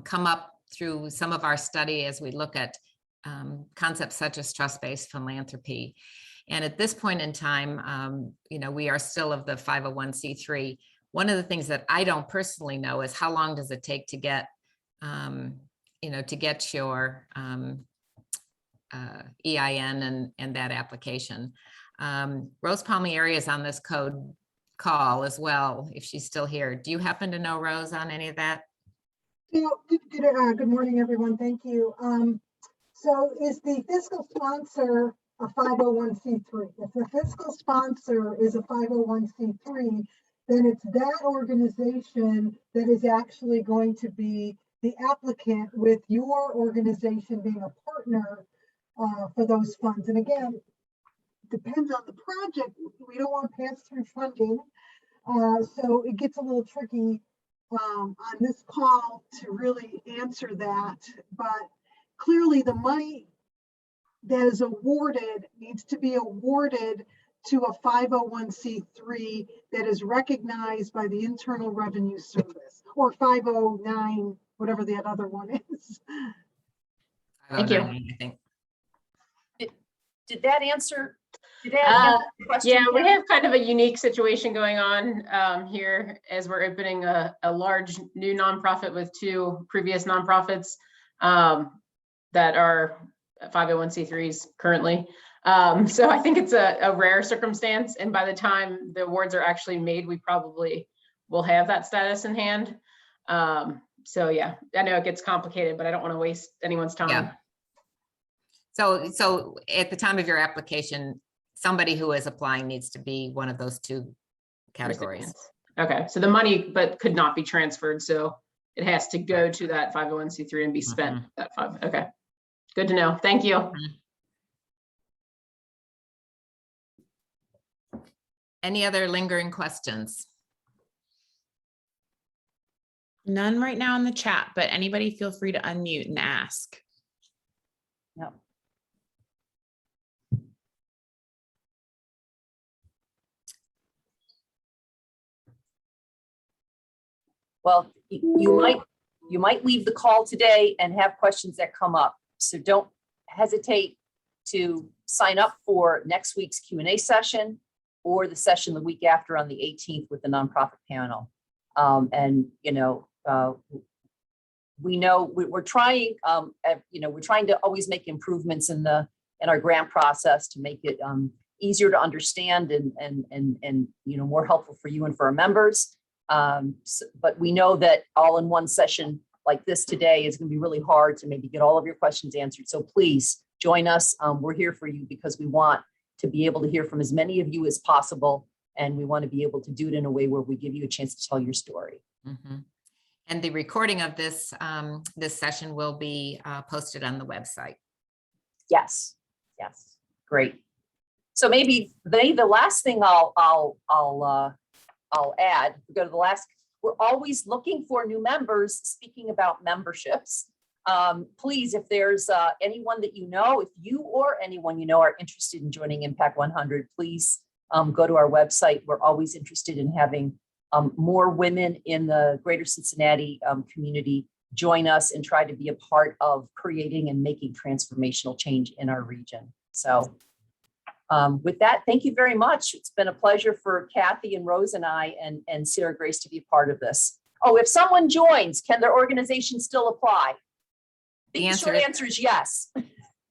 come up through some of our study as we look at concepts such as trust-based philanthropy. And at this point in time, we are still of the 501c3. One of the things that I don't personally know is how long does it take to get, to get your EIN and that application. Rose Palmieri is on this call as well, if she's still here. Do you happen to know, Rose, on any of that? Good morning, everyone. Thank you. So is the fiscal sponsor a 501c3? If the fiscal sponsor is a 501c3, then it's that organization that is actually going to be the applicant, with your organization being a partner for those funds. And again, depends on the project. We don't want pass-through funding. So it gets a little tricky on this call to really answer that. But clearly the money that is awarded needs to be awarded to a 501c3 that is recognized by the Internal Revenue Service, or 509, whatever the other one is. Thank you. I think. Did that answer? The question? Yeah, we have kind of a unique situation going on here, as we're opening a large new nonprofit with two previous nonprofits that are 501c3s currently. So I think it's a rare circumstance, and by the time the awards are actually made, we probably will have that status in hand. So yeah, I know it gets complicated, but I don't want to waste anyone's time. Yeah. So at the time of your application, somebody who is applying needs to be one of those two categories. Okay, so the money but could not be transferred, so it has to go to that 501c3 and be spent that five. Okay, good to know. Thank you. Any other lingering questions? None right now in the chat, but anybody feel free to unmute and ask. No. Well, you might leave the call today and have questions that come up. So don't hesitate to sign up for next week's Q&A session or the session the week after on the 18th with the nonprofit panel. And, you know, we know we're trying, we're trying to always make improvements in our grant process to make it easier to understand and more helpful for you and for our members. But we know that all in one session like this today is going to be really hard to maybe get all of your questions answered. So please join us. We're here for you because we want to be able to hear from as many of you as possible. And we want to be able to do it in a way where we give you a chance to tell your story. Mm-hmm. And the recording of this this session will be posted on the website. Yes, yes, great. So maybe the last thing I'll add, we go to the last, we're always looking for new members. Speaking about memberships, please, if there's anyone that you know, if you or anyone you know are interested in joining Impact 100, please go to our website. We're always interested in having more women in the greater Cincinnati community join us and try to be a part of creating and making transformational change in our region. So with that, thank you very much. It's been a pleasure for Kathy and Rose and I and Sarah Grace to be a part of this. Oh, if someone joins, can their organization still apply? The short answer is yes.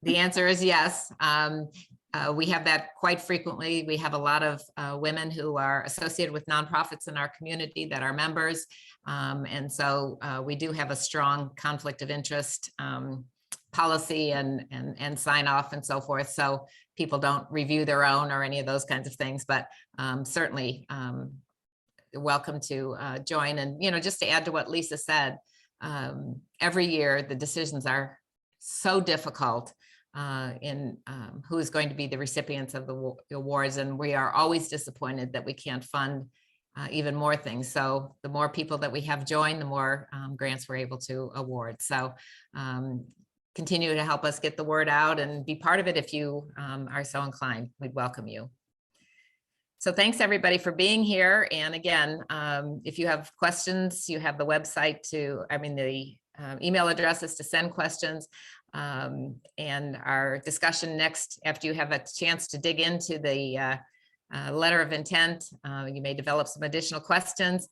The answer is yes. We have that quite frequently. We have a lot of women who are associated with nonprofits in our community that are members. And so we do have a strong conflict of interest policy and sign off and so forth. So people don't review their own or any of those kinds of things, but certainly welcome to join. And, just to add to what Lisa said, every year the decisions are so difficult in who is going to be the recipients of the awards. And we are always disappointed that we can't fund even more things. So the more people that we have join, the more grants we're able to award. So continue to help us get the word out and be part of it if you are so inclined. We'd welcome you. So thanks everybody for being here. And again, if you have questions, you have the website the email addresses to send questions. And our discussion next, after you have a chance to dig into the letter of intent, you may develop some additional questions.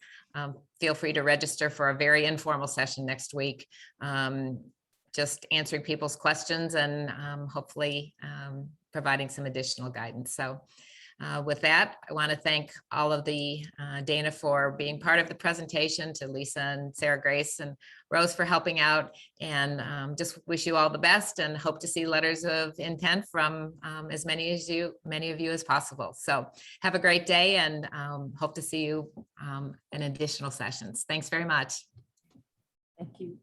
Feel free to register for a very informal session next week. Just answering people's questions and hopefully providing some additional guidance. So with that, I want to thank all of the Dana for being part of the presentation, to Lisa and Sarah Grace and Rose for helping out, and just wish you all the best and hope to see letters of intent from as many of you as possible. So have a great day and hope to see you in additional sessions. Thanks very much. Thank you.